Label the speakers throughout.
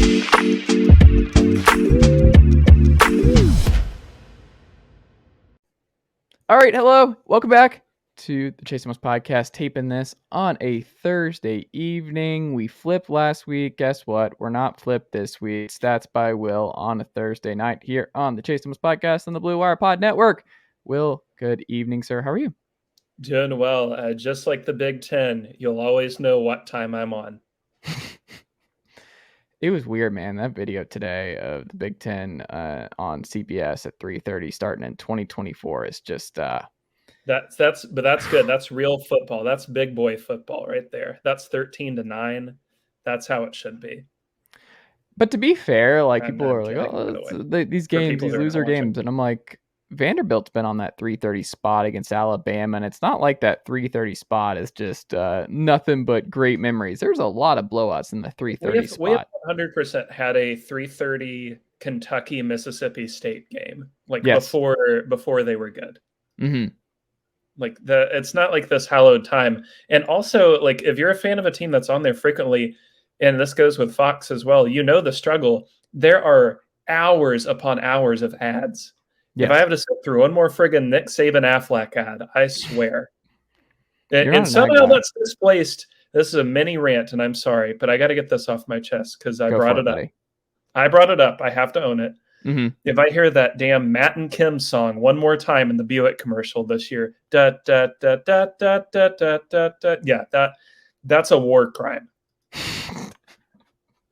Speaker 1: All right, hello. Welcome back to the Chase Thomas podcast, taping this on a Thursday evening. We flipped last week. Guess what? We're not flipped this week. Stats by Will on a Thursday night here on the Chase Thomas podcast on the Blue Wire Pod Network. Will, good evening, sir. How are you?
Speaker 2: Doing well. Just like the Big Ten, you'll always know what time I'm on.
Speaker 1: It was weird, man. That video today of the Big Ten on CBS at 3:30 starting in 2024 is just
Speaker 2: that's good. That's real football. That's big boy football right there. That's 13-9. That's how it should be.
Speaker 1: But to be fair, like
Speaker 2: I'm
Speaker 1: people are like,
Speaker 2: kidding,
Speaker 1: these games, these loser games, and I'm like, Vanderbilt's been on that 3:30 spot against Alabama, and it's not like that 3:30 spot is just nothing but great memories. There's a lot of blowouts in the 3:30 spot.
Speaker 2: We have 100% had a 3:30 Kentucky Mississippi State game, like before they were good.
Speaker 1: Mm-hmm.
Speaker 2: Like it's not like this hallowed time. And also, like if you're a fan of a team that's on there frequently, and this goes with Fox as well, you know the struggle. There are hours upon hours of ads. Yes. If I have to sit through one more friggin' Nick Saban Affleck ad, I swear. And somehow that's displaced. This is a mini rant, and I'm sorry, but I got to get this off my chest because I brought it up. I brought it up. I have to own it.
Speaker 1: Mm-hmm.
Speaker 2: If I hear that damn Matt and Kim song one more time in the Buick commercial this year, da da da da da da da da da, yeah, that's a war crime.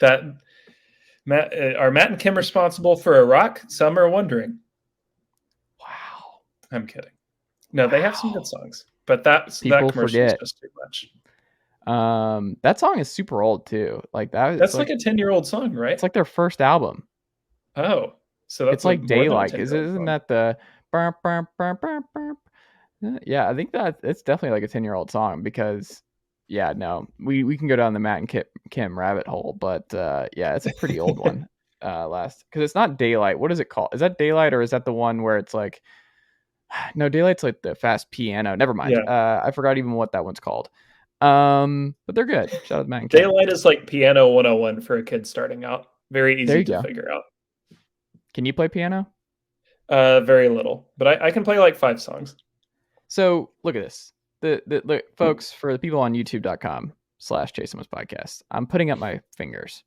Speaker 2: Are Matt and Kim responsible for Iraq? Some are wondering.
Speaker 1: Wow,
Speaker 2: I'm kidding. No, they have some good songs, but that commercial is just too much.
Speaker 1: That song is super old too. Like
Speaker 2: that's like a 10-year-old song, right?
Speaker 1: It's like their first album.
Speaker 2: Oh, so that's
Speaker 1: it's like Daylight. Isn't that the? Yeah, I think that it's definitely like a 10-year-old song because, yeah, no, we can go down the Matt and Kim rabbit hole, but yeah, it's a pretty old one. Because it's not Daylight. What is it called? Is that Daylight or is that the one where it's like? No, Daylight's like the fast piano. Never mind. Yeah. I forgot even what that one's called. But they're good. Shout out to Matt and Kim.
Speaker 2: Daylight is like piano 101 for a kid starting out. Very easy to figure out.
Speaker 1: Can you play piano?
Speaker 2: Very little, but I can play like 5 songs.
Speaker 1: So look at this. The folks, for the people on youtube.com/Chase Thomas podcast, I'm putting up my fingers.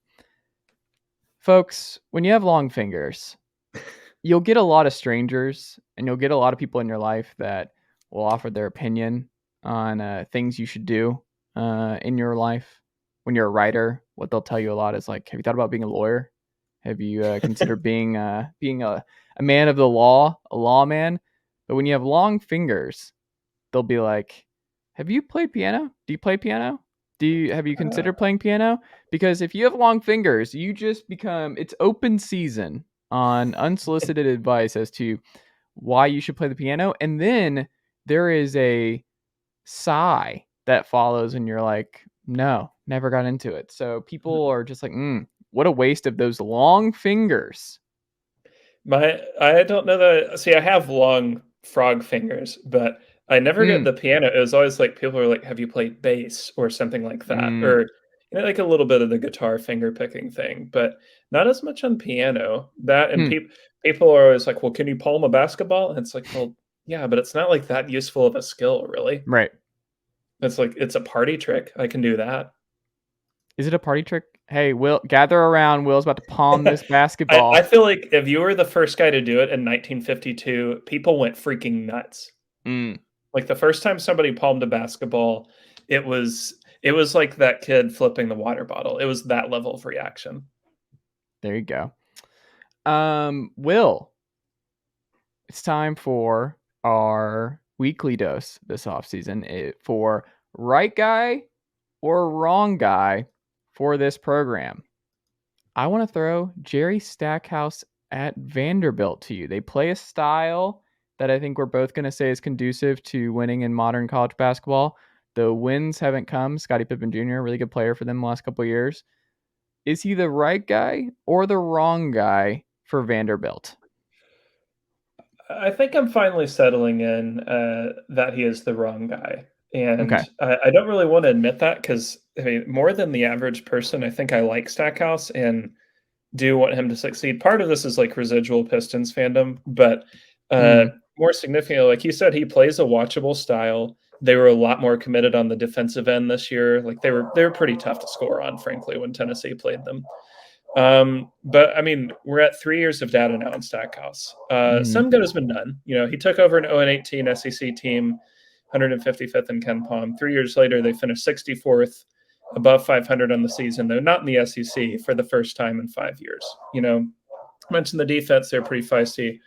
Speaker 1: Folks, when you have long fingers, you'll get a lot of strangers and you'll get a lot of people in your life that will offer their opinion on things you should do in your life. When you're a writer, what they'll tell you a lot is like, have you thought about being a lawyer? Have you considered being a man of the law, a lawman? But when you have long fingers, they'll be like, have you played piano? Do you play piano? Have you considered playing piano? Because if you have long fingers, you just it's open season on unsolicited advice as to why you should play the piano. And then there is a sigh that follows and you're like, no, never got into it. So people are just like, what a waste of those long fingers.
Speaker 2: I don't know that. See, I have long frog fingers, but I never get the piano. It was always like people are like, have you played bass or something like that? Or like a little bit of the guitar finger picking thing, but not as much on piano. That and people are always like, well, can you palm a basketball? And it's like, well, yeah, but it's not like that useful of a skill, really.
Speaker 1: Right.
Speaker 2: It's like, it's a party trick. I can do that.
Speaker 1: Is it a party trick? Hey, Will, gather around. Will's about to palm this basketball.
Speaker 2: I feel like if you were the first guy to do it in 1952, people went freaking nuts. Like the first time somebody palmed a basketball, it was like that kid flipping the water bottle. It was that level of reaction.
Speaker 1: There you go. Will, it's time for our weekly dose this offseason for right guy or wrong guy for this program. I want to throw Jerry Stackhouse at Vanderbilt to you. They play a style that I think we're both going to say is conducive to winning in modern college basketball. The wins haven't come. Scottie Pippen Jr., really good player for them the last couple of years. Is he the right guy or the wrong guy for Vanderbilt?
Speaker 2: I think I'm finally settling in that he is the wrong guy. And okay. I don't really want to admit that because, I mean, more than the average person, I think I like Stackhouse. And do want him to succeed. Part of this is like residual Pistons fandom, but more significantly, like you said, he plays a watchable style. They were a lot more committed on the defensive end this year. Like they were pretty tough to score on, frankly, when Tennessee played them. But I mean, we're at 3 years of data now in Stackhouse. Some good has been done. You know, he took over an 0-18 SEC team, 155th in Ken Palm. 3 years later, they finished 64th, above 500 on the season, though not in the SEC for the first time in 5 years. You know, I mentioned the defense, they're pretty feisty.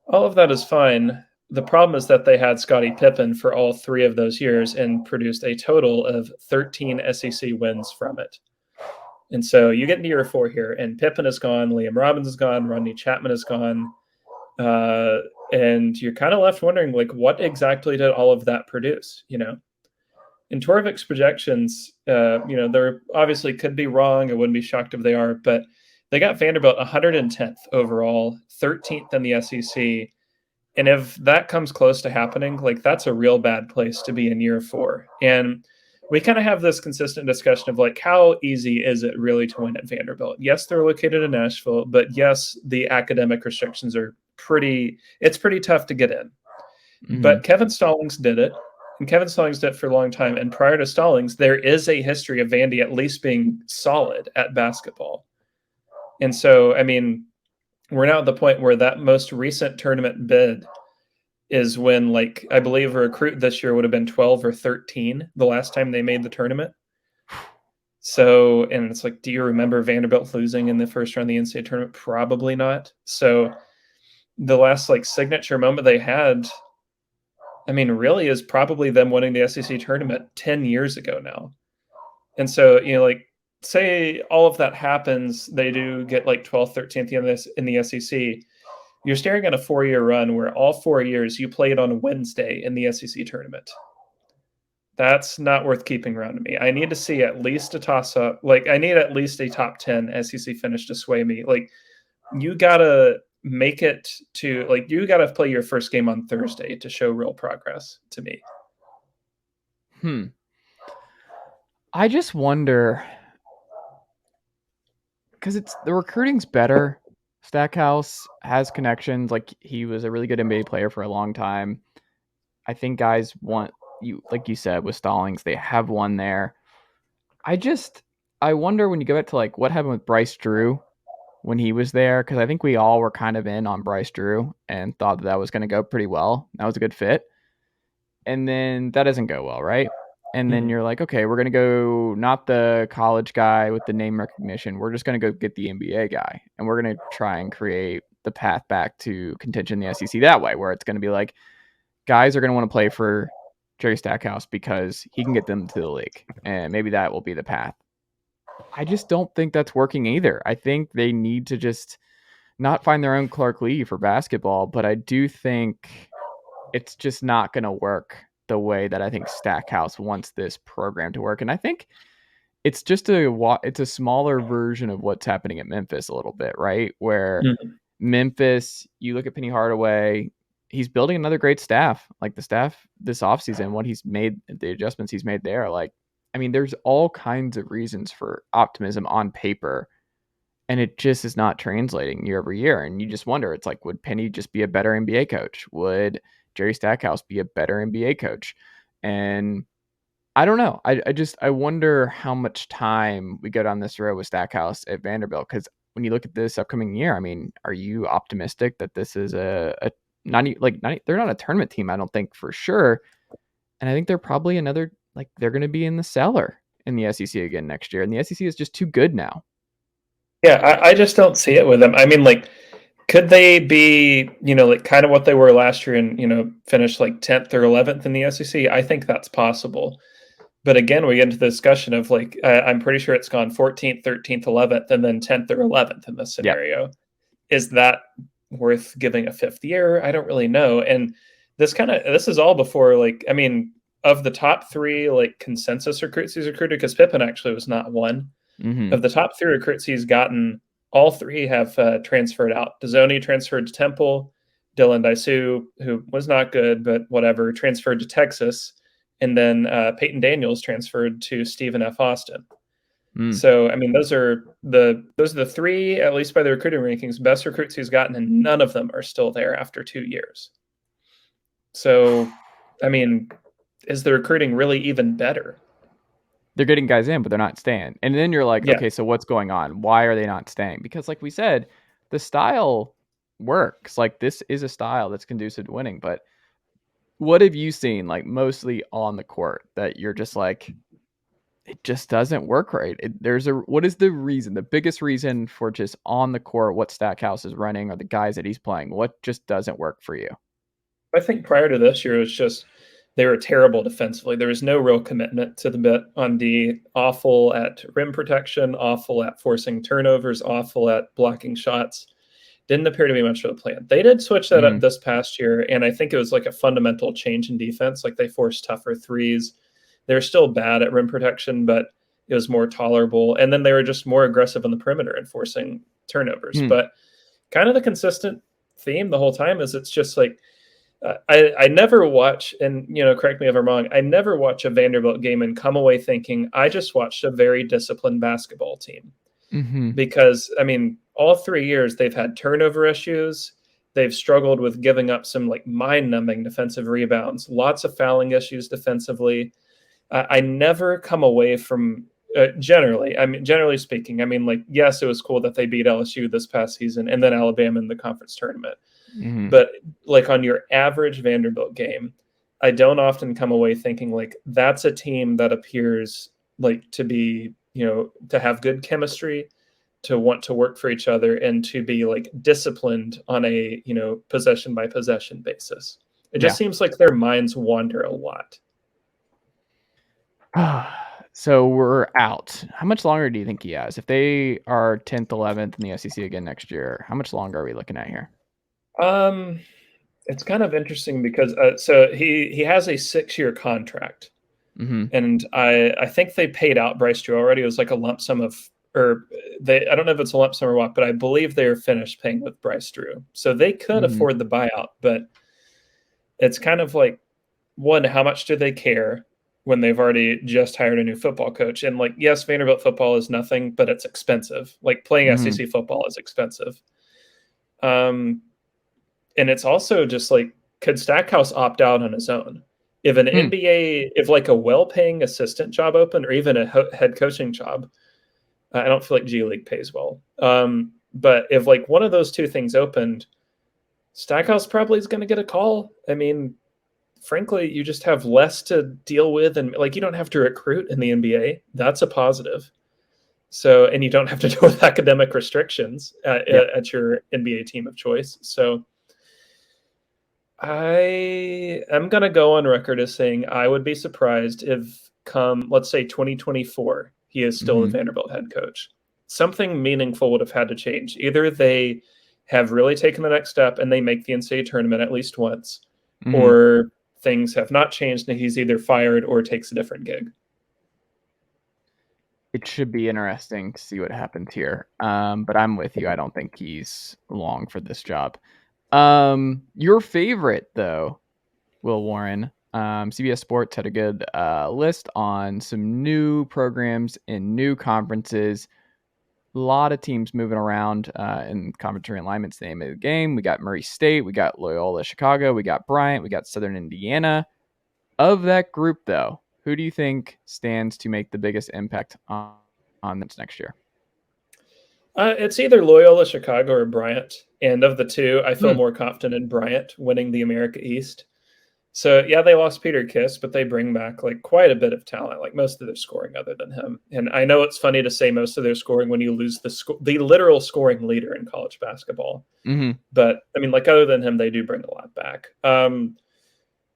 Speaker 2: All of that is fine. The problem is that they had Scottie Pippen for all 3 of those years and produced a total of 13 SEC wins from it. And so you get into year 4 here, and Pippen is gone, Liam Robbins is gone, Rodney Chapman is gone, and you're kind of left wondering, like, what exactly did all of that produce? You know, in Torvik's projections, you know, they're obviously could be wrong. I wouldn't be shocked if they are, but they got Vanderbilt 110th overall, 13th in the SEC. And if that comes close to happening, like, that's a real bad place to be in year 4. And we kind of have this consistent discussion of like, how easy is it really to win at Vanderbilt? Yes, they're located in Nashville, but yes, the academic restrictions are it's pretty tough to get in. But Kevin Stallings did it, and Kevin Stallings did it for a long time. And prior to Stallings, there is a history of Vandy at least being solid at basketball. And so, I mean, we're now at the point where that most recent tournament bid is when, like, I believe a recruit this year would have been 12 or 13 the last time they made the tournament. So, and it's like, do you remember Vanderbilt losing in the first round of the NCAA tournament? Probably not. So the last, like, signature moment they had, I mean, really is probably them winning the SEC tournament 10 years ago now. And so, you know, like, say all of that happens, they do get like 12th, 13th in the SEC. You're staring at a 4-year run where all 4 years you played on Wednesday in the SEC tournament. That's not worth keeping around to me. I need to see at least a toss-up. Like, I need at least a top 10 SEC finish to sway me. Like, you got to make it to, like, you got to play your first game on Thursday to show real progress to me.
Speaker 1: I just wonder, because the recruiting's better. Stackhouse has connections. Like, he was a really good NBA player for a long time. I think guys want you, like you said, with Stallings, they have one there. I wonder when you go back to like what happened with Bryce Drew when he was there, because I think we all were kind of in on Bryce Drew and thought that was going to go pretty well. That was a good fit. And then that doesn't go well, right? And then you're like, okay, we're going to go not the college guy with the name recognition. We're just going to go get the NBA guy. And we're going to try and create the path back to contention in the SEC that way, where it's going to be like guys are going to want to play for Jerry Stackhouse because he can get them to the league. And maybe that will be the path. I just don't think that's working either. I think they need to just not find their own Clark Lee for basketball, but I do think it's just not going to work the way that I think Stackhouse wants this program to work. And I think it's just it's a smaller version of what's happening at Memphis a little bit, right? Where Memphis, you look at Penny Hardaway, he's building another great staff. Like the staff this offseason, what he's made, the adjustments he's made there, like, I mean, there's all kinds of reasons for optimism on paper, and it just is not translating year over year. And you just wonder, it's like, would Penny just be a better NBA coach? Would Jerry Stackhouse be a better NBA coach? And I don't know. I wonder how much time we go down this road with Stackhouse at Vanderbilt. Because when you look at this upcoming year, I mean, are you optimistic that this is they're not a tournament team? I don't think, for sure. And I think they're probably they're going to be in the cellar in the SEC again next year. And the SEC is just too good now.
Speaker 2: Yeah, I just don't see it with them. I mean, like, could they be, you know, like kind of what they were last year and, you know, finish like 10th or 11th in the SEC? I think that's possible. But again, we get into the discussion of like, I'm pretty sure it's gone 14th, 13th, 11th, and then 10th or 11th in this scenario. Yep. Is that worth giving a 5th year? I don't really know. And this is all before, like, I mean, of the top 3 like consensus recruits he's recruited, because Pippen actually was not one. Of the top 3 recruits he's gotten, all 3 have transferred out. Dazzoni transferred to Temple, Dylan Daisu, who was not good, but whatever, transferred to Texas, and then Peyton Daniels transferred to Stephen F. Austin. So, I mean, those are the three, at least by the recruiting rankings, best recruits he's gotten, and none of them are still there after 2 years. So, I mean, is the recruiting really even better?
Speaker 1: They're getting guys in, but they're not staying. And then you're like,
Speaker 2: Yeah.
Speaker 1: okay, so what's going on? Why are they not staying? Because like we said, the style works. Like this is a style that's conducive to winning. But what have you seen like mostly on the court that you're just like, it just doesn't work right? What is the reason, the biggest reason for just on the court, what Stackhouse is running or the guys that he's playing? What just doesn't work for you?
Speaker 2: I think prior to this year, it was just they were terrible defensively. There was no real commitment to the bit on D. Awful at rim protection, awful at forcing turnovers, awful at blocking shots. Didn't appear to be much of a plan. They did switch that up this past year, and I think it was like a fundamental change in defense. Like they forced tougher threes. They're still bad at rim protection, but it was more tolerable. And then they were just more aggressive on the perimeter and forcing turnovers. But kind of the consistent theme the whole time is it's just like I never watch, and correct me if I'm wrong, I never watch a Vanderbilt game and come away thinking I just watched a very disciplined basketball team. Because I mean, all 3 years they've had turnover issues. They've struggled with giving up some like mind-numbing defensive rebounds, lots of fouling issues defensively. I never come away from generally speaking, I mean, like, yes, it was cool that they beat LSU this past season and then Alabama in the conference tournament. But like on your average Vanderbilt game, I don't often come away thinking like that's a team that appears like to be, to have good chemistry, to want to work for each other, and to be like disciplined on a, possession by possession basis. It just seems like their minds wander a lot.
Speaker 1: So we're out. How much longer do you think he has? If they are 10th, 11th in the SEC again next year, how much longer are we looking at here?
Speaker 2: It's kind of interesting because so he has a 6-year contract, and I think they paid out Bryce Drew already. It was like a lump sum of, I don't know if it's a lump sum or what, but I believe they're finished paying with Bryce Drew, so they could afford the buyout. But it's kind of like, one, how much do they care when they've already just hired a new football coach? And like, yes, Vanderbilt football is nothing, but it's expensive. Like playing SEC football is expensive. And it's also just like, could Stackhouse opt out on his own? If an NBA, if like a well-paying assistant job opened, or even a head coaching job, I don't feel like G League pays well. But if like one of those two things opened, Stackhouse probably is going to get a call. I mean, frankly, you just have less to deal with, and like you don't have to recruit in the NBA. That's a positive. So, and you don't have to deal with academic restrictions at your NBA team of choice. So, I am going to go on record as saying I would be surprised if come, let's say 2024, he is still the Vanderbilt head coach. Something meaningful would have had to change. Either they have really taken the next step and they make the NCAA tournament at least once, or things have not changed and he's either fired or takes a different gig.
Speaker 1: It should be interesting to see what happens here. But I'm with you. I don't think he's long for this job. Your favorite, though, Will Warren, CBS Sports had a good list on some new programs in new conferences. A lot of teams moving around in conference realignment's the name of the game. We got Murray State, we got Loyola Chicago, we got Bryant, we got Southern Indiana. Of that group, though, who do you think stands to make the biggest impact on this next year?
Speaker 2: It's either Loyola Chicago or Bryant. And of the two, I feel more confident in Bryant winning the America East. So, yeah, they lost Peter Kiss, but they bring back like quite a bit of talent, like most of their scoring other than him. And I know it's funny to say most of their scoring when you lose the literal scoring leader in college basketball. But, I mean, like other than him, they do bring a lot back.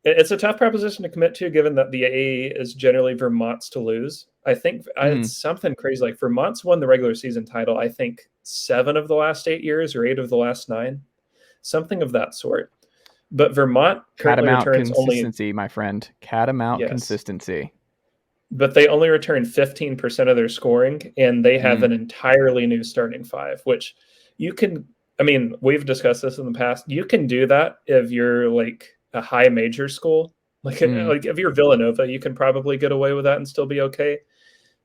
Speaker 2: It's a tough proposition to commit to, given that the AAE is generally Vermont's to lose. I think it's something crazy. Like Vermont's won the regular season title, I think 7 of the last 8 years or 8 of the last 9, something of that sort. But Vermont currently returns
Speaker 1: consistency, my friend. Catamount consistency.
Speaker 2: But they only return 15% of their scoring, and they have an entirely new starting 5, which you can. I mean, we've discussed this in the past. You can do that if you're like a high major school, like if you're Villanova, you can probably get away with that and still be okay.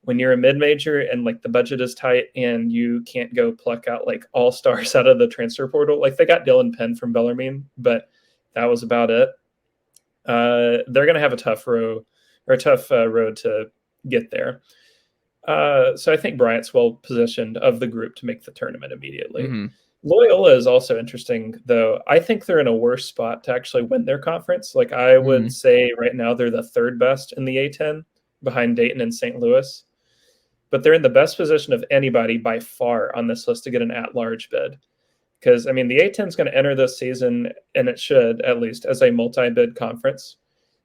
Speaker 2: when you're a mid-major and like the budget is tight and you can't go pluck out like all stars out of the transfer portal. Like they got Dylan Penn from Bellarmine, but that was about it. They're going to have a tough road to get there. So I think Bryant's well positioned of the group to make the tournament immediately.
Speaker 1: Mm-hmm.
Speaker 2: Loyola is also interesting, though. I think they're in a worse spot to actually win their conference. Like I would say right now, they're the third best in the A10 behind Dayton and St. Louis. But they're in the best position of anybody by far on this list to get an at-large bid. Because, I mean, the A10 is going to enter this season, and it should, at least, as a multi-bid conference.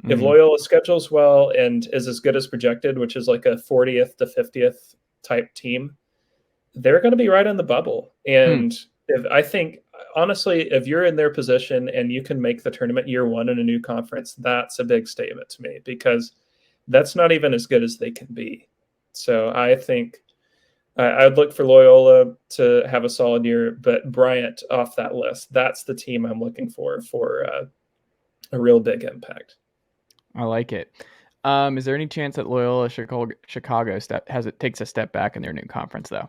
Speaker 2: Mm-hmm. If Loyola schedules well and is as good as projected, which is like a 40th to 50th type team, they're going to be right on the bubble. And I think, honestly, if you're in their position and you can make the tournament year one in a new conference, that's a big statement to me, because that's not even as good as they can be. So I think I'd look for Loyola to have a solid year, but Bryant off that list, that's the team I'm looking for a real big impact.
Speaker 1: I like it. Is there any chance that Loyola Chicago takes a step back in their new conference, though?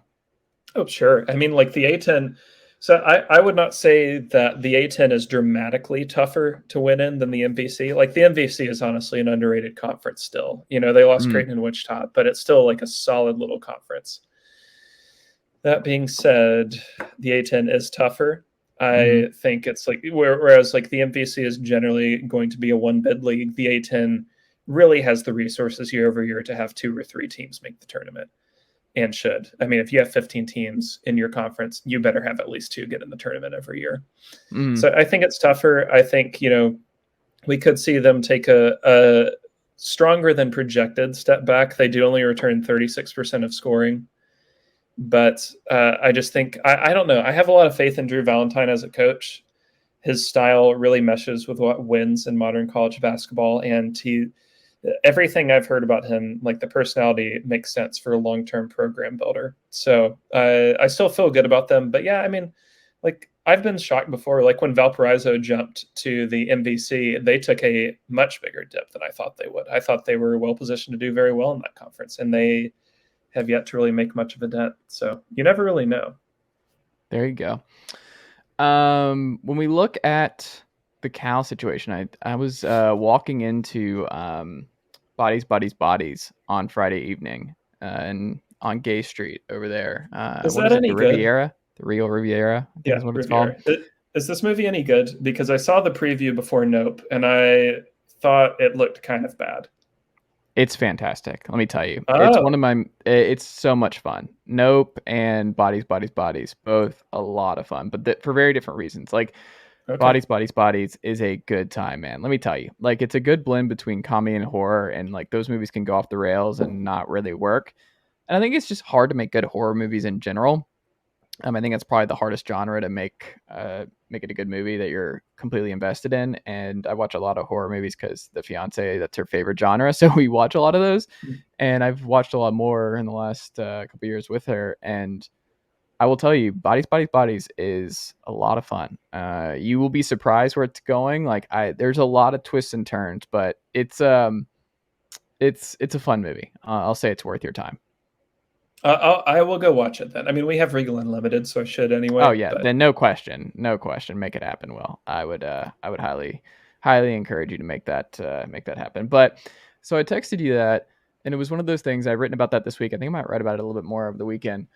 Speaker 2: Oh, sure. I mean, like the A10. So I would not say that the A10 is dramatically tougher to win in than the MVC. Like the MVC is honestly an underrated conference still. You know, they lost Creighton and Wichita, but it's still like a solid little conference. That being said, the A10 is tougher. I think it's like, whereas like the MVC is generally going to be a one bid league, the A10 really has the resources year over year to have 2 or 3 teams make the tournament. And should. I mean, if you have 15 teams in your conference, you better have at least 2 get in the tournament every year. So I think it's tougher. I think, you know, we could see them take a stronger than projected step back. They do only return 36% of scoring. But I just think, I don't know. I have a lot of faith in Drew Valentine as a coach. His style really meshes with what wins in modern college basketball. And everything I've heard about him, like the personality makes sense for a long-term program builder. So I still feel good about them. But yeah, I mean, like I've been shocked before, like when Valparaiso jumped to the MVC, they took a much bigger dip than I thought they would. I thought they were well positioned to do very well in that conference, and they have yet to really make much of a dent. So you never really know.
Speaker 1: There you go. When we look at the Cal situation, I was walking into Bodies on Friday evening and on Gay Street over there.
Speaker 2: Is that any good?
Speaker 1: Riviera? The Real Riviera? I think is what Riviera.
Speaker 2: It's called. Is this movie any good? Because I saw the preview before Nope, and I thought it looked kind of bad.
Speaker 1: It's fantastic. Let me tell you. Oh. It's so much fun. Nope and Bodies, both a lot of fun, but for very different reasons. Like okay. Bodies is a good time, man. Let me tell you. Like it's a good blend between comedy and horror, and like those movies can go off the rails and not really work. And I think it's just hard to make good horror movies in general. I think it's probably the hardest genre to make it a good movie that you're completely invested in. And I watch a lot of horror movies because the fiance, that's her favorite genre. So we watch a lot of those. And I've watched a lot more in the last couple of years with her. And I will tell you, Bodies is a lot of fun. You will be surprised where it's going. Like there's a lot of twists and turns, but it's a fun movie. I'll say it's worth your time.
Speaker 2: I will go watch it then. I mean, we have Regal Unlimited, so I should anyway.
Speaker 1: Oh yeah, then no question. Make it happen. Will. I would highly encourage you to make that happen. But so I texted you that, and it was one of those things I've written about that this week. I think I might write about it a little bit more over the weekend,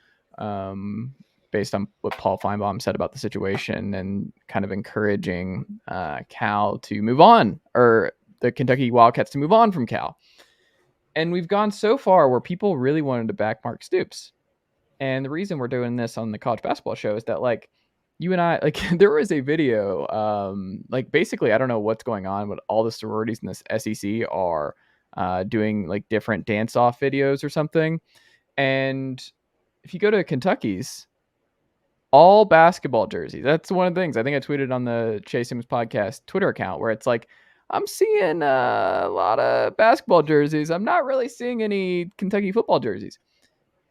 Speaker 1: based on what Paul Feinbaum said about the situation and kind of encouraging Cal to move on, or the Kentucky Wildcats to move on from Cal. And we've gone so far where people really wanted to back Mark Stoops. And the reason we're doing this on the college basketball show is that, like, you and I, like, there was a video, like, basically, I don't know what's going on, but all the sororities in this SEC are doing, like, different dance-off videos or something. And if you go to Kentucky's, all basketball jerseys. That's one of the things. I think I tweeted on the Chase Sims podcast Twitter account where it's like, I'm seeing a lot of basketball jerseys. I'm not really seeing any Kentucky football jerseys.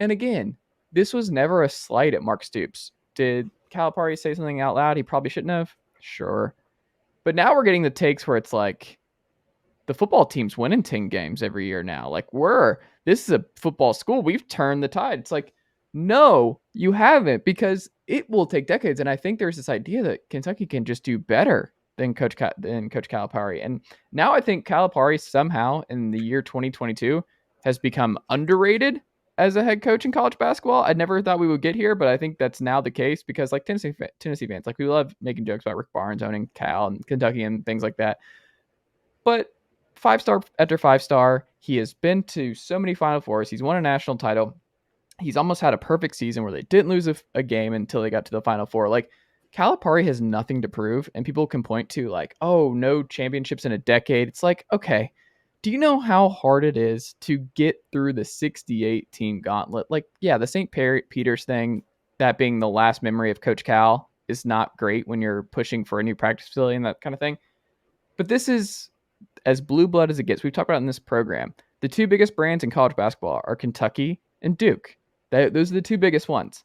Speaker 1: And again, this was never a slight at Mark Stoops. Did Calipari say something out loud he probably shouldn't have? Sure. But now we're getting the takes where it's like the football team's winning 10 games every year now. Like this is a football school. We've turned the tide. It's like, no, you haven't, because it will take decades. And I think there's this idea that Kentucky can just do better than Coach Calipari. And now I think Calipari somehow in the year 2022 has become underrated as a head coach in college basketball. I never thought we would get here, but I think that's now the case, because like Tennessee fans, like we love making jokes about Rick Barnes owning Cal and Kentucky and things like that. But 5-star after 5-star, he has been to so many Final Fours. He's won a national title. He's almost had a perfect season where they didn't lose a game until they got to the Final Four. Like, Calipari has nothing to prove, and people can point to like, oh, no championships in a decade. It's like, okay, do you know how hard it is to get through the 68 team gauntlet? Like, yeah, the St. Peter's thing, that being the last memory of Coach Cal, is not great when you're pushing for a new practice facility and that kind of thing. But this is as blue blood as it gets. We've talked about in this program. The two biggest brands in college basketball are Kentucky and Duke. Those are the two biggest ones.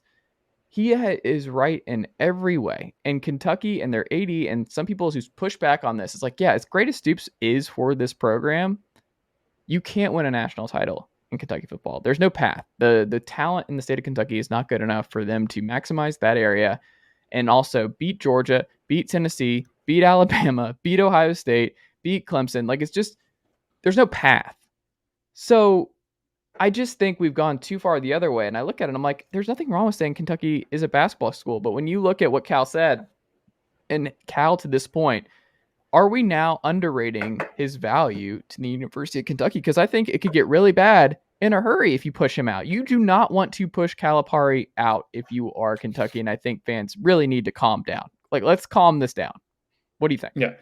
Speaker 1: He is right in every way. And Kentucky and their AD and some people who's pushed back on this, it's like, yeah, as great as Stoops is for this program, you can't win a national title in Kentucky football. There's no path. The talent in the state of Kentucky is not good enough for them to maximize that area and also beat Georgia, beat Tennessee, beat Alabama, beat Ohio State, beat Clemson. Like, it's just, there's no path. So I just think we've gone too far the other way. And I look at it and I'm like, there's nothing wrong with saying Kentucky is a basketball school. But when you look at what Cal said, and Cal to this point, are we now underrating his value to the University of Kentucky? Because I think it could get really bad in a hurry if you push him out. You do not want to push Calipari out if you are Kentucky. And I think fans really need to calm down. Like, let's calm this down. What do you think?
Speaker 2: Yeah.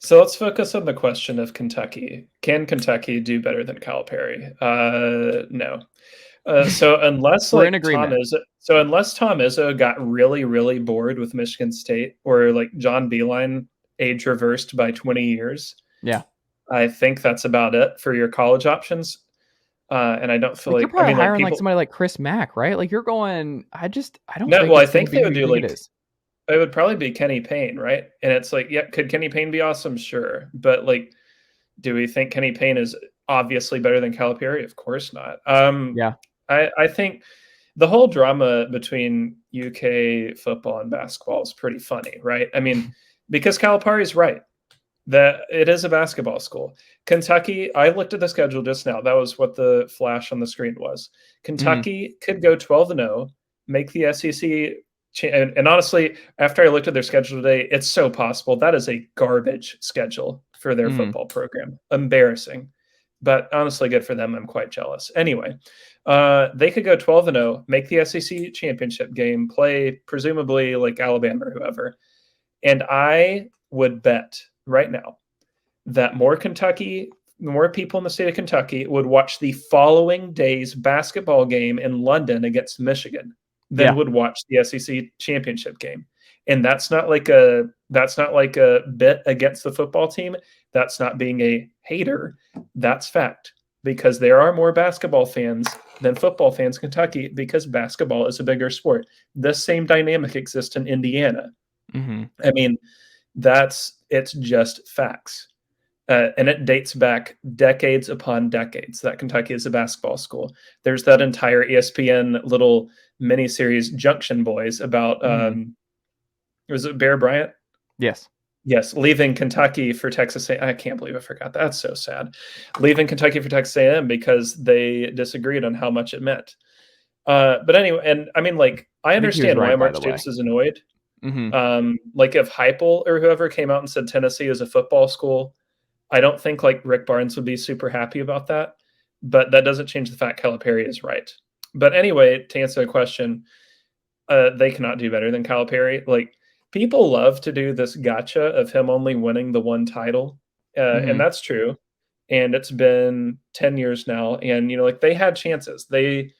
Speaker 2: So let's focus on the question of Kentucky. Can Kentucky do better than Calipari? No. So unless
Speaker 1: We're in
Speaker 2: like
Speaker 1: agreement.
Speaker 2: unless Tom Izzo got really, really bored with Michigan State, or like John Beilein age reversed by 20 years,
Speaker 1: Yeah.
Speaker 2: I think that's about it for your college options. And I don't feel
Speaker 1: Like,
Speaker 2: like,
Speaker 1: you're probably
Speaker 2: like
Speaker 1: hiring
Speaker 2: people,
Speaker 1: like somebody like Chris Mack, right? Like, you're going, I don't
Speaker 2: no,
Speaker 1: think
Speaker 2: well, I
Speaker 1: it's going to
Speaker 2: think
Speaker 1: be
Speaker 2: they
Speaker 1: who
Speaker 2: would
Speaker 1: you
Speaker 2: do
Speaker 1: think it
Speaker 2: like,
Speaker 1: is.
Speaker 2: it would probably be Kenny Payne, right? And it's like, yeah, could Kenny Payne be awesome? Sure. But like, do we think Kenny Payne is obviously better than Calipari? Of course not.
Speaker 1: Yeah.
Speaker 2: I think the whole drama between UK football and basketball is pretty funny, right? I mean, because Calipari is right that it is a basketball school. Kentucky, I looked at the schedule just now. That was what the flash on the screen was. Kentucky could go 12-0, make the SEC. And honestly, after I looked at their schedule today, it's so possible. That is a garbage schedule for their football program. Embarrassing. But honestly, good for them. I'm quite jealous. Anyway, they could go 12-0, make the SEC championship game, play presumably like Alabama or whoever. And I would bet right now that more people in the state of Kentucky would watch the following day's basketball game in London against Michigan than would watch the SEC championship game. And that's not like a bit against the football team. That's not being a hater. That's fact, because there are more basketball fans than football fans in Kentucky, because basketball is a bigger sport. The same dynamic exists in Indiana. I mean, it's just facts. And it dates back decades upon decades that Kentucky is a basketball school. There's that entire ESPN little miniseries, Junction Boys, about was it Bear Bryant? Yes, leaving Kentucky for Texas A&M. I can't believe I forgot that. That's so sad. Leaving Kentucky for Texas A&M because they disagreed on how much it meant. But anyway, and I mean, like, I understand why Mark Stoops is annoyed. Like, if Heupel or whoever came out and said Tennessee is a football school, I don't think like Rick Barnes would be super happy about that. But that doesn't change the fact Calipari is right. But anyway, to answer the question, they cannot do better than Calipari. Like, people love to do this gotcha of him only winning the one title. And that's true. And it's been 10 years now. And, like, they had chances. They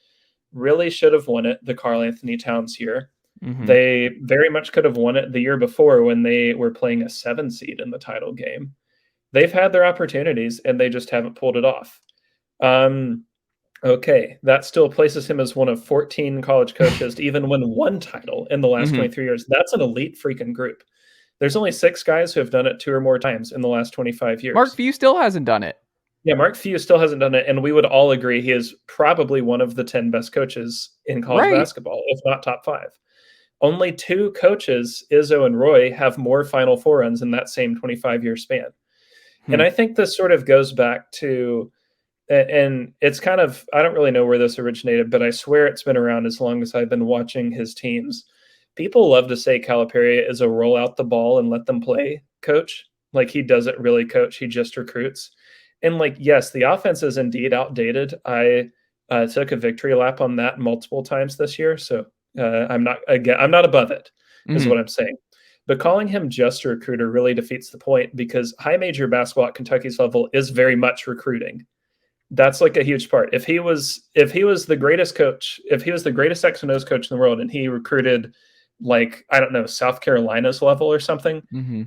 Speaker 2: really should have won it the Karl Anthony Towns year. They very much could have won it the year before when they were playing a 7 seed in the title game. They've had their opportunities and they just haven't pulled it off. Okay, that still places him as one of 14 college coaches to even win one title in the last 23 years. That's an elite freaking group. There's only 6 guys who have done it 2 or more times in the last 25 years.
Speaker 1: Mark Few still hasn't done it.
Speaker 2: Yeah, Mark Few still hasn't done it, and we would all agree he is probably one of the 10 best coaches in college
Speaker 1: Right.
Speaker 2: basketball, if not top 5. Only 2 coaches, Izzo and Roy, have more Final Four runs in that same 25-year span.
Speaker 1: Hmm.
Speaker 2: And I think this sort of goes back to, and it's kind of, I don't really know where this originated, but I swear it's been around as long as I've been watching his teams. People love to say Calipari is a roll out the ball and let them play coach. Like he doesn't really coach, he just recruits. And like, yes, the offense is indeed outdated. I took a victory lap on that multiple times this year, so I'm not above it, is
Speaker 1: Hmm.
Speaker 2: what I'm saying. But calling him just a recruiter really defeats the point because high major basketball at Kentucky's level is very much recruiting. That's like a huge part. If he was the greatest coach, if he was the greatest X and O's coach in the world, and he recruited like I don't know South Carolina's level or something,
Speaker 1: Hmm.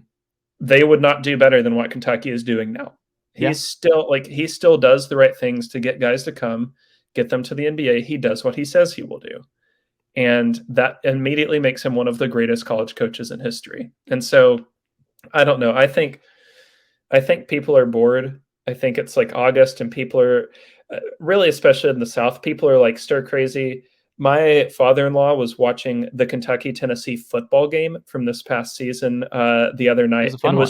Speaker 2: they would not do better than what Kentucky is doing now.
Speaker 1: Yeah.
Speaker 2: He still does the right things to get guys to come, get them to the NBA. He does what he says he will do. And that immediately makes him one of the greatest college coaches in history. And so I don't know. I think people are bored. I think it's like August and people are really, especially in the South, people are like stir crazy. My father-in-law was watching the Kentucky-Tennessee football game from this past season the other
Speaker 1: It was
Speaker 2: night
Speaker 1: a
Speaker 2: and
Speaker 1: fun one.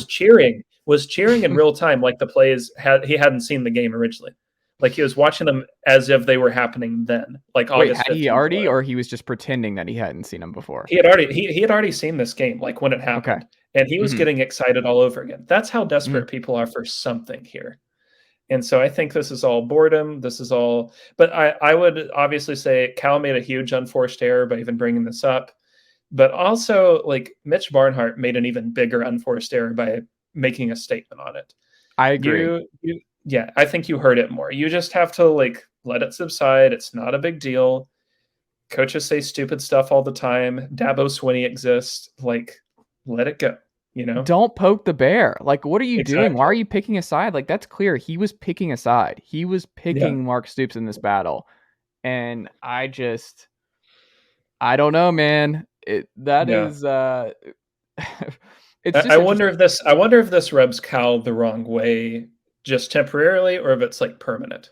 Speaker 2: was cheering in real time like the plays he hadn't seen the game originally. Like he was watching them as if they were happening then, like
Speaker 1: Wait,
Speaker 2: August
Speaker 1: had he
Speaker 2: 15th.
Speaker 1: already, or he was just pretending that he hadn't seen him before?
Speaker 2: He had already seen this game, like, when it
Speaker 1: Okay.
Speaker 2: happened, and he was
Speaker 1: Hmm.
Speaker 2: getting excited all over again. That's how
Speaker 1: Hmm.
Speaker 2: desperate people are for something here. And so I think this is all boredom. This is all, but I would obviously say Cal made a huge unforced error by even bringing this up. But also, like Mitch Barnhart made an even bigger unforced error by making a statement on it.
Speaker 1: I agree.
Speaker 2: Yeah, I think you heard it more. You just have to like let it subside. It's not a big deal. Coaches say stupid stuff all the time. Dabo Swinney exists. Like, let it go. You know
Speaker 1: Don't poke the bear. Like, what are you doing? Why are
Speaker 2: exactly.
Speaker 1: you picking a side? Like, that's clear. He was picking a side. He was
Speaker 2: Yeah,
Speaker 1: picking Mark Stoops in this battle. And I don't know, man. That
Speaker 2: yeah.
Speaker 1: is it's
Speaker 2: I
Speaker 1: just
Speaker 2: wonder
Speaker 1: interesting.
Speaker 2: if this. I wonder if this rubs Cal the wrong way, just temporarily, or if it's like permanent,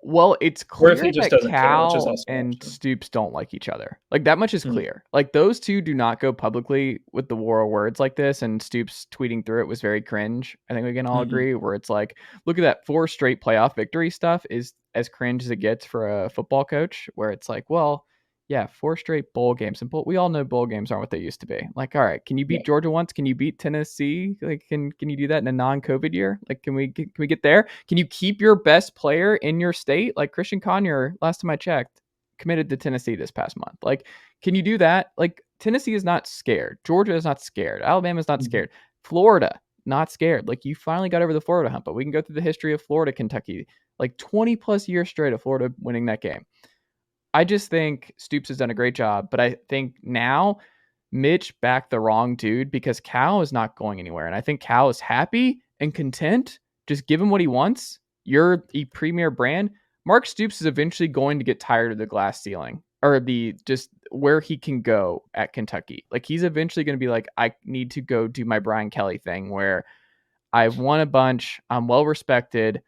Speaker 1: Well, it's
Speaker 2: or if he
Speaker 1: clear
Speaker 2: just
Speaker 1: that
Speaker 2: doesn't care, which is
Speaker 1: Cal
Speaker 2: also an
Speaker 1: and
Speaker 2: option.
Speaker 1: Stoops don't like each other. Like that much is
Speaker 2: Mm,
Speaker 1: clear. Like those two do not go publicly with the war of words like this. And Stoops tweeting through it was very cringe. I think we can all
Speaker 2: mhm.
Speaker 1: agree. Where it's like, look at that 4 straight playoff victory stuff is as cringe as it gets for a football coach. Where it's like, well, yeah, 4 straight bowl games, and we all know bowl games aren't what they used to be. Like, all right, can you
Speaker 2: Yeah,
Speaker 1: beat Georgia once? Can you beat Tennessee? Like, can you do that in a non-COVID year? Like, can we get there? Can you keep your best player in your state? Like Christian Conyer, last time I checked, committed to Tennessee this past month. Like, can you do that? Like, Tennessee is not scared. Georgia is not scared. Alabama is not
Speaker 2: mhm.
Speaker 1: scared. Florida, not scared. Like, you finally got over the Florida hump, but we can go through the history of Florida, Kentucky, like 20 plus years straight of Florida winning that game. I just think Stoops has done a great job, but I think now Mitch backed the wrong dude because Cal is not going anywhere. And I think Cal is happy and content. Just give him what he wants. You're a premier brand. Mark Stoops is eventually going to get tired of the glass ceiling or the just where he can go at Kentucky. Like he's eventually going to be like, I need to go do my Brian Kelly thing where I've won a bunch. I'm well respected,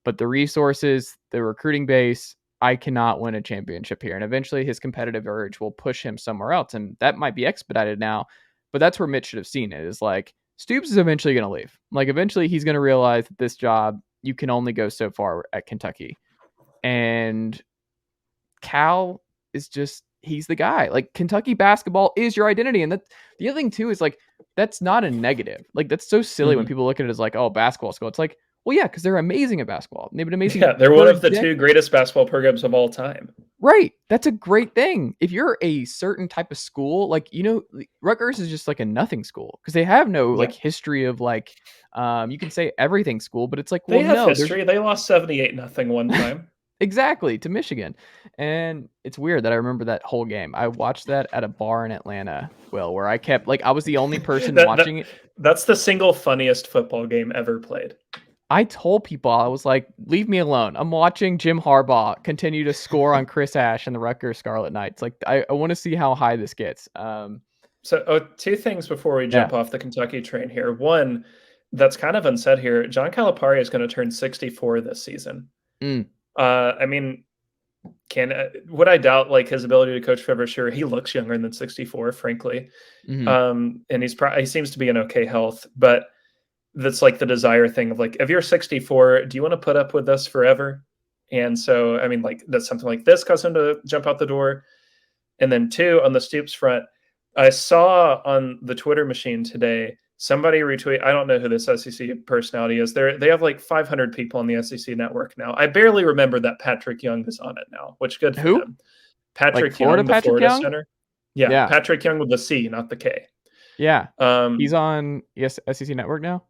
Speaker 1: but the resources, the recruiting base, I cannot win a championship here. And eventually his competitive urge will push him somewhere else. And that might be expedited now, but that's where Mitch should have seen it is like Stoops is eventually going to leave. Like eventually he's going to realize that this job, you can only go so far at Kentucky. And Cal is just he's the guy. Like Kentucky basketball is your identity. And that the other thing too is like that's not a negative. Like that's so silly when
Speaker 2: Mhm.
Speaker 1: people look at it as like, oh, basketball school. It's like, well, yeah, because they're amazing at basketball. They've been amazing
Speaker 2: Yeah, they're one
Speaker 1: for
Speaker 2: of the 2 greatest basketball programs of all time.
Speaker 1: right. That's a great thing. If you're a certain type of school, like Rutgers is just like a nothing school because they have no
Speaker 2: Yeah,
Speaker 1: like history of like you can say everything school, but it's like, well,
Speaker 2: they have
Speaker 1: no, there's
Speaker 2: history. They lost 78 nothing one time.
Speaker 1: exactly to Michigan. And it's weird that I remember that whole game. I watched that at a bar in Atlanta, Will, where I kept like I was the only person
Speaker 2: that that
Speaker 1: watching it.
Speaker 2: that's the single funniest football game ever played.
Speaker 1: I told people I was like, leave me alone. I'm watching Jim Harbaugh continue to score on Chris Ash and the Rutgers Scarlet Knights. Like I want to see how high this gets.
Speaker 2: So, 2 things before we
Speaker 1: Yeah.
Speaker 2: jump off the Kentucky train here. One, that's kind of unsaid here. John Calipari is going to turn 64 this season.
Speaker 1: Mm.
Speaker 2: I mean, would I doubt like his ability to coach forever? Sure, he looks younger than 64, frankly.
Speaker 1: Mm-hmm.
Speaker 2: And he seems to be in okay health, but that's like the desire thing of like, if you're 64, do you want to put up with this forever? And so, I mean, like, does something like this cause him to jump out the door? And then 2, on the Stoops front, I saw on the Twitter machine today, somebody retweet. I don't know who this SEC personality is. They have like 500 people on the SEC network now. I barely remember that Patrick Young is on it now, which good for
Speaker 1: Who?
Speaker 2: them. Patrick
Speaker 1: Florida
Speaker 2: Young, the
Speaker 1: Patrick
Speaker 2: Florida
Speaker 1: Young?
Speaker 2: center. Yeah,
Speaker 1: Yeah.
Speaker 2: Patrick Young with the C, not the K.
Speaker 1: Yeah. He's on SEC Network now?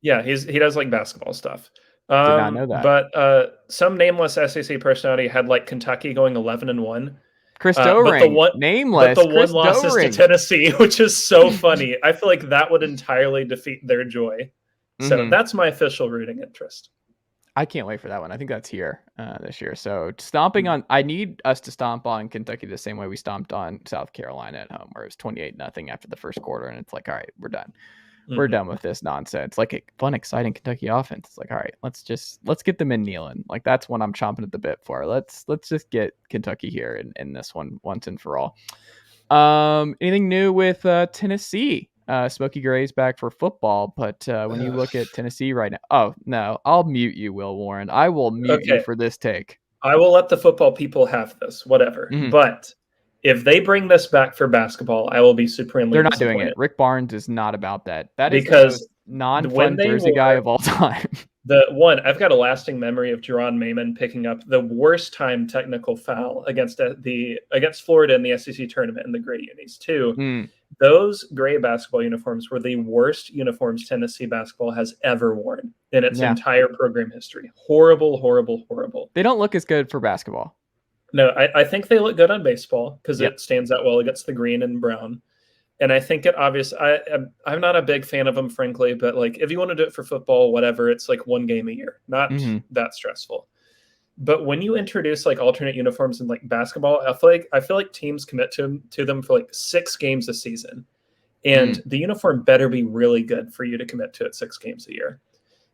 Speaker 2: Yeah, he does like basketball stuff.
Speaker 1: Did not know that.
Speaker 2: But some nameless SEC personality had like Kentucky going 11-1.
Speaker 1: Chris
Speaker 2: But
Speaker 1: Doering, nameless.
Speaker 2: But the
Speaker 1: Chris
Speaker 2: one loss is to
Speaker 1: Doering.
Speaker 2: Tennessee, which is so funny. I feel like that would entirely defeat their joy. So that's my official rooting interest.
Speaker 1: I can't wait for that one. I think that's here this year. So stomping on, I need us to stomp on Kentucky the same way we stomped on South Carolina at home, where it was 28-0 after the first quarter, and it's like, all right, we're done. We're done with this nonsense. Like a fun, exciting Kentucky offense. It's like, all right, let's get them in kneeling. Like that's what I'm chomping at the bit for. Let's just get Kentucky here in this one once and for all. Anything new with Tennessee? Smokey Gray's back for football, but when you look at Tennessee right now, oh no, I'll mute you, Will Warren. I will mute you for this take.
Speaker 2: I will let the football people have this, whatever. But if they bring this back for basketball, I will be supremely
Speaker 1: They're not doing it. Rick Barnes is not about that. That is
Speaker 2: because
Speaker 1: the most non-fun Jersey guy of all time.
Speaker 2: I've got a lasting memory of Jerron Mayman picking up the worst time technical foul against Florida in the SEC tournament in the gray unis too. Those gray basketball uniforms were the worst uniforms Tennessee basketball has ever worn in its entire program history. Horrible, horrible, horrible.
Speaker 1: They don't look as good for basketball.
Speaker 2: No, I think they look good on baseball because it stands out well against the green and brown. And I think I'm not a big fan of them, frankly, but like if you want to do it for football, whatever, it's like one game a year, not that stressful. But when you introduce like alternate uniforms in like basketball, I feel like teams commit to them for like 6 games a season. And the uniform better be really good for you to commit to it 6 games a year.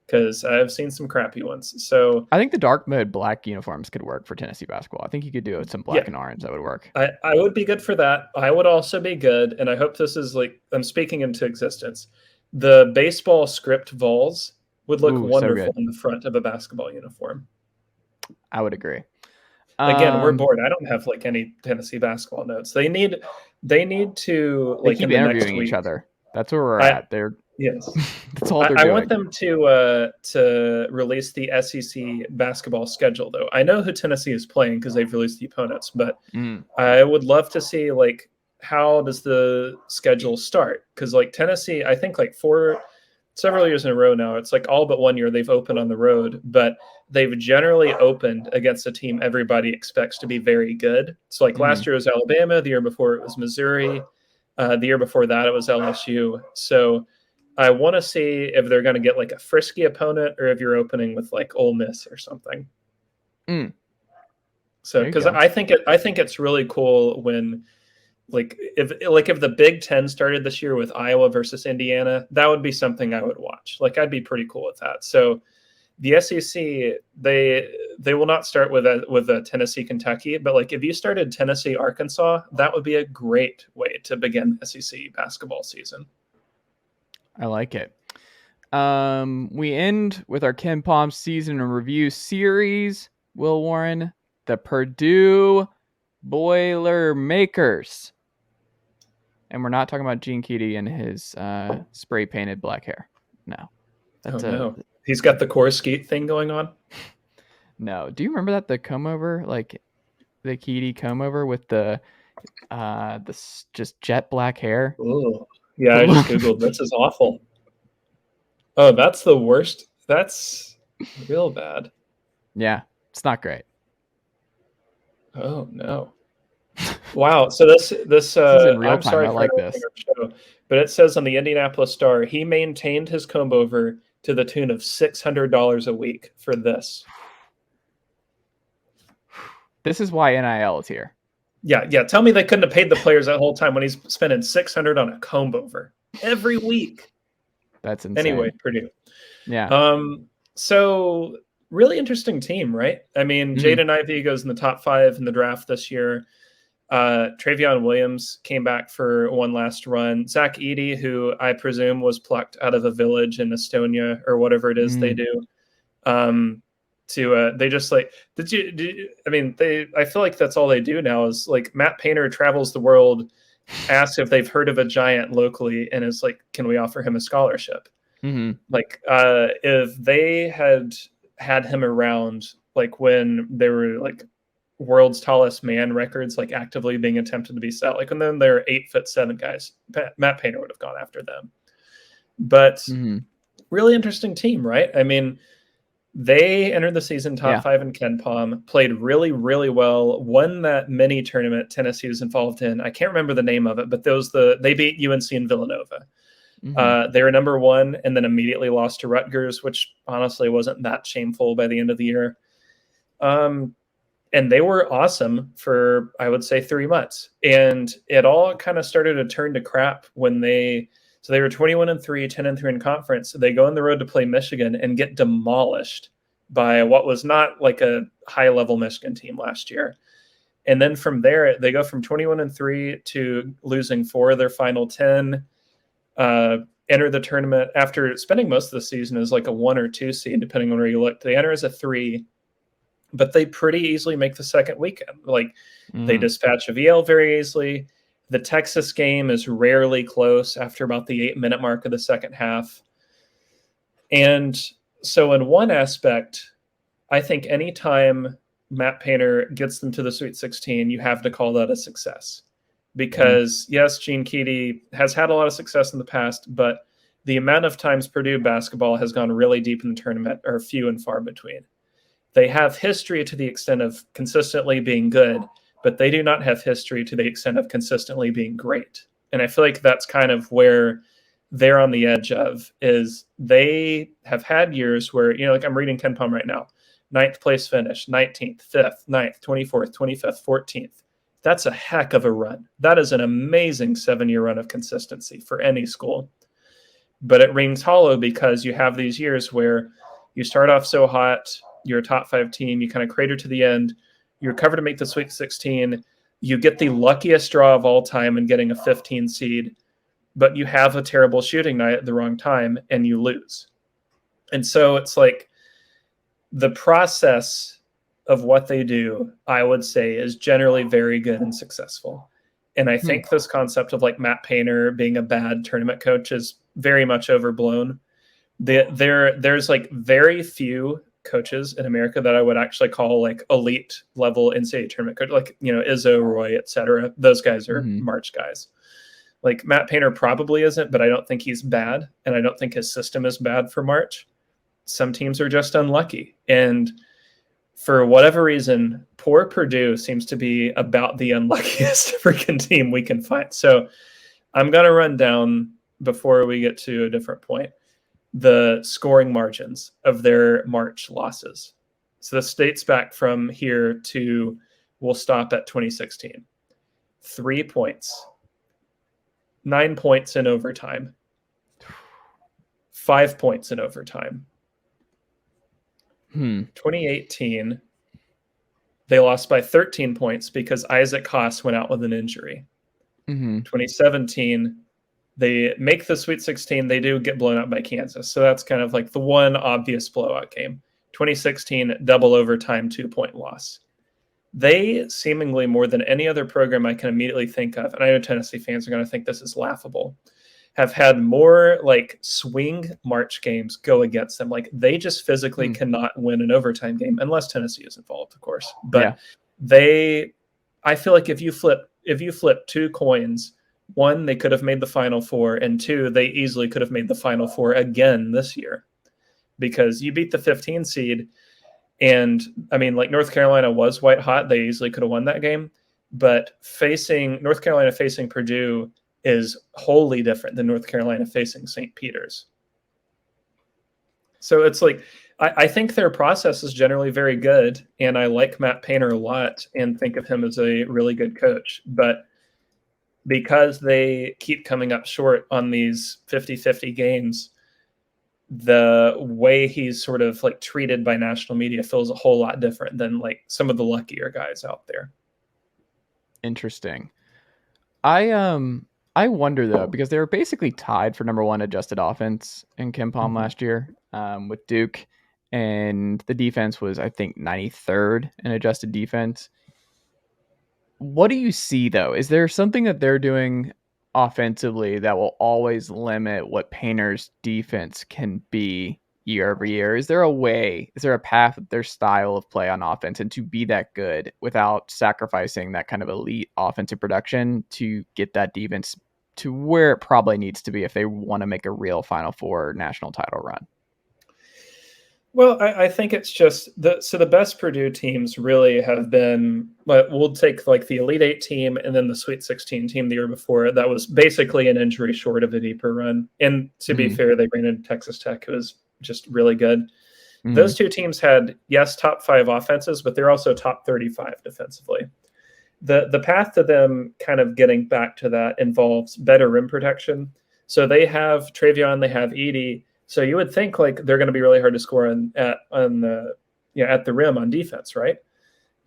Speaker 2: Because I've seen some crappy ones. So
Speaker 1: I think the dark mode black uniforms could work for Tennessee basketball. I think you could do it with some black and orange. That would work.
Speaker 2: I would be good for that. I would also be good. And I hope this is like, I'm speaking into existence. The baseball script vols would look wonderful in the front of a basketball uniform.
Speaker 1: I would agree.
Speaker 2: Again, we're bored. I don't have like any Tennessee basketball notes. They need to like
Speaker 1: keep interviewing each other. That's where we're at.
Speaker 2: Yes,
Speaker 1: that's all they're doing.
Speaker 2: I want them to release the SEC basketball schedule, though. I know who Tennessee is playing because they've released the opponents, but I would love to see like how does the schedule start? Because like Tennessee, I think like several years in a row now, it's like all but 1 year they've opened on the road, but they've generally opened against a team everybody expects to be very good. So like last year was Alabama, the year before it was Missouri, the year before that it was LSU. So I want to see if they're going to get like a frisky opponent or if you're opening with like Ole Miss or something. So because I think it's really cool when like if the Big Ten started this year with Iowa versus Indiana, that would be something I would watch. Like I'd be pretty cool with that. So the SEC, they will not start with a Tennessee, Kentucky, but like if you started Tennessee, Arkansas, that would be a great way to begin the SEC basketball season.
Speaker 1: I like it. We end with our Ken Palm season in review series. Will Warren, the Purdue Boilermakers. And we're not talking about Gene Keady and his spray painted black hair. No.
Speaker 2: No. He's got the core skeet thing going on?
Speaker 1: No. Do you remember that? The comb over? Like the Keady comb over with the just jet black hair?
Speaker 2: Ooh. Yeah, I just Googled. This is awful. Oh, that's the worst. That's real bad.
Speaker 1: Yeah, it's not great.
Speaker 2: Oh, no. Wow. So this is
Speaker 1: in real
Speaker 2: I'm
Speaker 1: time.
Speaker 2: sorry
Speaker 1: I like this.
Speaker 2: Show, but it says on the Indianapolis Star, he maintained his comb over to the tune of $600 a week for this.
Speaker 1: This is why NIL is here.
Speaker 2: Yeah. Tell me they couldn't have paid the players that whole time when he's spending $600 on a comb over every week.
Speaker 1: That's insane.
Speaker 2: Anyway, Purdue.
Speaker 1: Yeah.
Speaker 2: So really interesting team, right? I mean, Jaden Ivey goes in the top 5 in the draft this year. Travion Williams came back for one last run. Zach Edey, who I presume was plucked out of a village in Estonia or whatever it is they do. They just like, I feel like that's all they do now is like Matt Painter travels the world, asks if they've heard of a giant locally, and is like, can we offer him a scholarship? Like, if they had him around, like when they were like world's tallest man records, like actively being attempted to be set, like, and then they're 8'7" guys, Matt Painter would have gone after them. But really interesting team, right? I mean, they entered the season top 5 in Ken Pom, played really, really well, won that mini tournament Tennessee was involved in. I can't remember the name of it, but they beat UNC and Villanova. They were number 1 and then immediately lost to Rutgers, which honestly wasn't that shameful by the end of the year. And they were awesome for, I would say, 3 months. And it all kind of started to turn to crap when they were 21-3, 10-3 in conference. They go on the road to play Michigan and get demolished by what was not like a high-level Michigan team last year. And then from there, they go from 21-3 to losing 4 of their final 10. Enter the tournament after spending most of the season as like a 1 or 2 seed, depending on where you look. They enter as a 3, but they pretty easily make the second weekend. Like they dispatch a VL very easily. The Texas game is rarely close after about the 8-minute mark of the second half. And so in one aspect, I think anytime Matt Painter gets them to the Sweet 16, you have to call that a success. Because, yes, Gene Keady has had a lot of success in the past, but the amount of times Purdue basketball has gone really deep in the tournament are few and far between. They have history to the extent of consistently being good, but they do not have history to the extent of consistently being great. And I feel like that's kind of where they're on the edge of, is they have had years where, like I'm reading Ken Pom right now, 9th place finish, 19th, 5th, 9th, 24th, 25th, 14th. That's a heck of a run. That is an amazing 7-year run of consistency for any school. But it rings hollow because you have these years where you start off so hot, you're a top 5 team, you kind of crater to the end, you're covered to make the Sweet 16, you get the luckiest draw of all time in getting a 15 seed, but you have a terrible shooting night at the wrong time and you lose. And so it's like the process of what they do, I would say, is generally very good and successful. And I think this concept of like Matt Painter being a bad tournament coach is very much overblown. There's like very few coaches in America that I would actually call like elite level NCAA tournament coach, like, Izzo, Roy, etc. Those guys are March guys. Like Matt Painter probably isn't, but I don't think he's bad. And I don't think his system is bad for March. Some teams are just unlucky. And for whatever reason, poor Purdue seems to be about the unluckiest freaking team we can find. So I'm going to run down, before we get to a different point, the scoring margins of their March losses. So this dates back from here to, we'll stop at 2016. 3 points, 9 points in overtime, 5 points in overtime. 2018, they lost by 13 points because Isaac Haas went out with an injury. 2017, they make the Sweet 16. They do get blown out by Kansas. So that's kind of like the one obvious blowout game. 2016, double overtime, 2-point loss. They seemingly, more than any other program I can immediately think of, and I know Tennessee fans are going to think this is laughable, have had more like swing March games go against them. Like they just physically cannot win an overtime game unless Tennessee is involved, of course. But I feel like if you flip 2 coins, 1, they could have made the Final Four, and 2, they easily could have made the Final Four again this year, because you beat the 15 seed. And I mean, like North Carolina was white hot. They easily could have won that game, but North Carolina facing Purdue is wholly different than North Carolina facing St. Peter's. So it's like, I think their process is generally very good, and I like Matt Painter a lot and think of him as a really good coach. But because they keep coming up short on these 50-50 games, the way he's sort of like treated by national media feels a whole lot different than like some of the luckier guys out there.
Speaker 1: Interesting. I wonder though, because they were basically tied for number one adjusted offense in Ken Palm last year with Duke, and the defense was, I think, 93rd in adjusted defense. What do you see though? Is there something that they're doing offensively that will always limit what Painter's defense can be year over year? Is there a way, is there a path with their style of play on offense and to be that good without sacrificing that kind of elite offensive production to get that defense to where it probably needs to be if they want to make a real Final Four national title run?
Speaker 2: Well, I think it's just the best Purdue teams really have been. But we'll take like the Elite Eight team and then the Sweet 16 team the year before. That was basically an injury short of a deeper run. And to be fair, they ran into Texas Tech, who was just really good. Those two teams had, yes, top 5 offenses, but they're also top 35 defensively. The path to them kind of getting back to that involves better rim protection. So they have Travion, they have Edey. So you would think like they're going to be really hard to score at the rim on defense, right?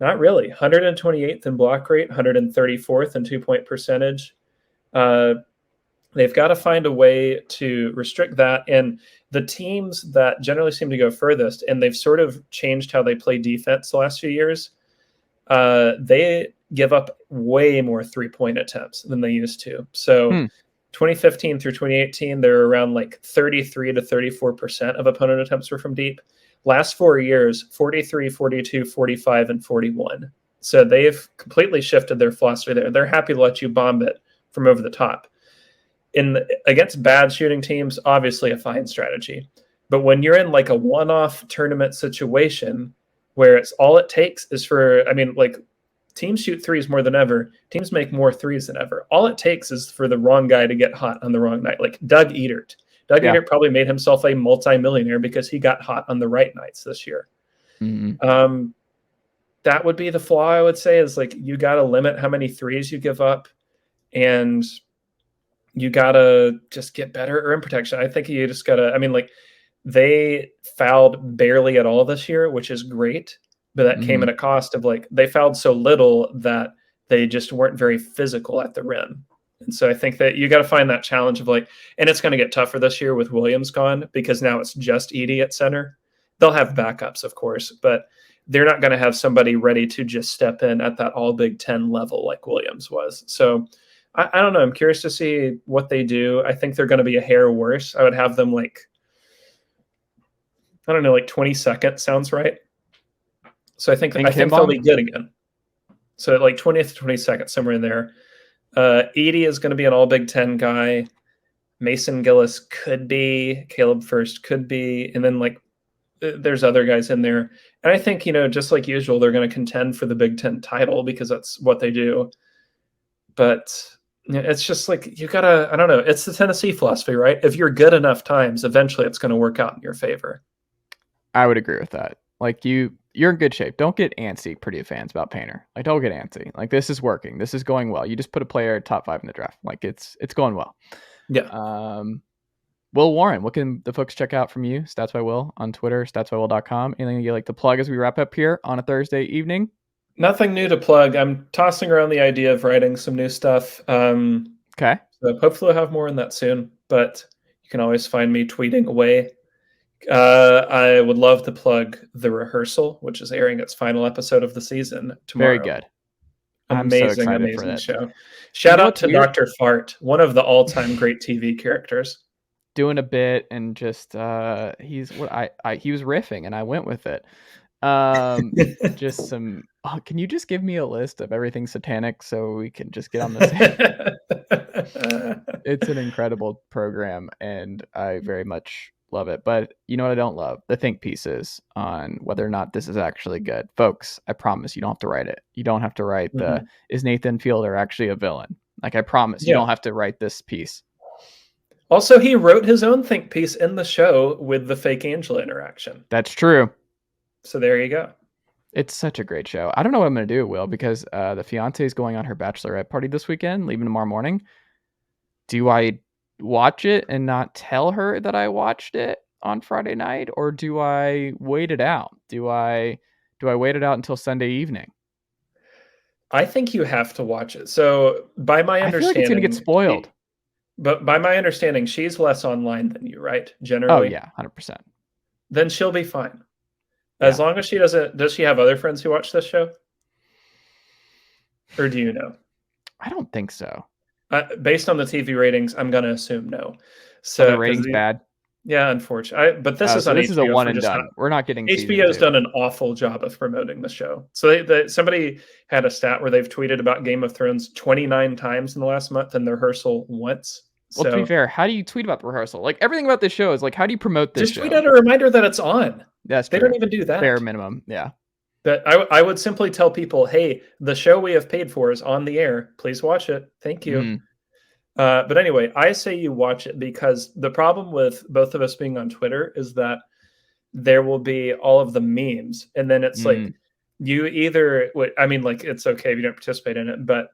Speaker 2: Not really. 128th in block rate, 134th in 2-point percentage. They've got to find a way to restrict that. And the teams that generally seem to go furthest, and they've sort of changed how they play defense the last few years, they give up way more 3-point attempts than they used to. So 2015 through 2018, they're around like 33 to 34% of opponent attempts were from deep. Last 4 years, 43, 42, 45, and 41. So they've completely shifted their philosophy there. They're happy to let you bomb it from over the top. Against bad shooting teams, obviously a fine strategy. But when you're in like a one-off tournament situation where it's all it takes is for, teams shoot threes more than ever. Teams make more threes than ever. All it takes is for the wrong guy to get hot on the wrong night. Like Doug Edert. Edert probably made himself a multimillionaire because he got hot on the right nights this year. That would be the flaw, I would say, is like you got to limit how many threes you give up, and you got to just get better rim protection. I think you just got to, they fouled barely at all this year, which is great. But that came at a cost of like they fouled so little that they just weren't very physical at the rim. And so I think that you got to find that challenge of like, and it's going to get tougher this year with Williams gone because now it's just Edey at center. They'll have backups, of course, but they're not going to have somebody ready to just step in at that all Big Ten level like Williams was. So I don't know. I'm curious to see what they do. I think they're going to be a hair worse. I would have them like 22nd sounds right. So I think they'll be good again. So like 20th to 22nd, somewhere in there. Edey is going to be an all Big Ten guy. Mason Gillis could be. Caleb First could be. And then like there's other guys in there. And I think, just like usual, they're going to contend for the Big Ten title because that's what they do. But it's just like you got to, I don't know. It's the Tennessee philosophy, right? If you're good enough times, eventually it's going to work out in your favor.
Speaker 1: I would agree with that. Like you're in good shape. Don't get antsy, Purdue fans, about Painter. Like don't get antsy. Like this is working. This is going well. You just put a player top 5 in the draft. Like it's going well.
Speaker 2: Yeah.
Speaker 1: Will Warren, what can the folks check out from you? Stats by Will on Twitter, statsbywill.com. Anything you'd like to plug as we wrap up here on a Thursday evening?
Speaker 2: Nothing new to plug. I'm tossing around the idea of writing some new stuff.
Speaker 1: Okay.
Speaker 2: So hopefully I'll have more on that soon, but you can always find me tweeting away. I would love to plug The Rehearsal, which is airing its final episode of the season tomorrow.
Speaker 1: Very good.
Speaker 2: Amazing show. Shout out to Dr. Fart, one of the all-time great TV characters.
Speaker 1: Doing a bit and just he was riffing and I went with it. Just some. Can you just give me a list of everything satanic so we can just get on the same? It's an incredible program and I very much love it. But you know what I don't love? The think pieces on whether or not this is actually good. Folks, I promise you don't have to write it. You don't have to write is Nathan Fielder actually a villain? Like I promise you don't have to write this piece.
Speaker 2: Also, he wrote his own think piece in the show with the fake Angela interaction.
Speaker 1: That's true.
Speaker 2: So there you go.
Speaker 1: It's such a great show. I don't know what I'm going to do, Will, because the fiance is going on her bachelorette party this weekend, leaving tomorrow morning. Do I watch it and not tell her that I watched it? on Friday night, or do I wait it out? Do I wait it out until Sunday evening?
Speaker 2: I think you have to watch it. So by my
Speaker 1: I feel like it's gonna get
Speaker 2: understanding,
Speaker 1: spoiled.
Speaker 2: but by my understanding, she's less online than you, right?
Speaker 1: Oh
Speaker 2: Generally.
Speaker 1: yeah, 100%.
Speaker 2: Then she'll be fine.
Speaker 1: Yeah.
Speaker 2: As long as she doesn't. Does she have other friends who watch this show? Or do you know?
Speaker 1: I don't think so.
Speaker 2: Based on the TV ratings, I'm gonna assume no.
Speaker 1: Are
Speaker 2: So
Speaker 1: the
Speaker 2: because
Speaker 1: ratings bad?
Speaker 2: yeah, unfortunately. But this is
Speaker 1: So
Speaker 2: on
Speaker 1: this is a
Speaker 2: HBO
Speaker 1: one
Speaker 2: for
Speaker 1: and
Speaker 2: just
Speaker 1: done. We're not getting season
Speaker 2: HBO's
Speaker 1: 2.
Speaker 2: done an awful job of promoting the show. So somebody had a stat where they've tweeted about Game of Thrones 29 times in the last month and the rehearsal once.
Speaker 1: Well, to be
Speaker 2: So
Speaker 1: fair, how do you tweet about the rehearsal? Like everything about this show is like, how do you promote this
Speaker 2: just tweet
Speaker 1: show?
Speaker 2: out a reminder that it's on.
Speaker 1: That's
Speaker 2: They
Speaker 1: true.
Speaker 2: don't even do that.
Speaker 1: Bare minimum. Yeah.
Speaker 2: But I would simply tell people, hey, the show we have paid for is on the air. Please watch it. Thank you.
Speaker 1: Mm.
Speaker 2: But anyway, I say you watch it because the problem with both of us being on Twitter is that there will be all of the memes. And then it's like, you either, I mean, like, it's okay if you don't participate in it, but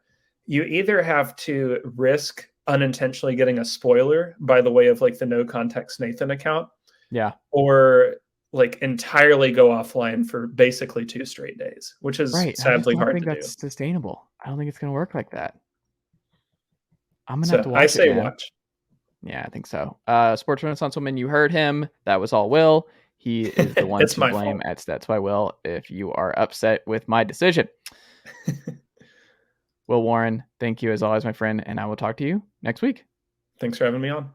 Speaker 2: you either have to risk unintentionally getting a spoiler by the way of like the No Context Nathan account.
Speaker 1: Yeah.
Speaker 2: Or like entirely go offline for basically 2 straight days, which is sadly hard to do.
Speaker 1: That's sustainable. I don't think it's going to work like that. I'm going to
Speaker 2: So
Speaker 1: have to watch
Speaker 2: I say
Speaker 1: it, man.
Speaker 2: watch.
Speaker 1: Yeah, I think so. Sports Renaissance Woman, you heard him. That was all Will. He is the one to blame at Stats by Will if you are upset with my decision. Will Warren, thank you as always, my friend, and I will talk to you next week.
Speaker 2: Thanks for having me on.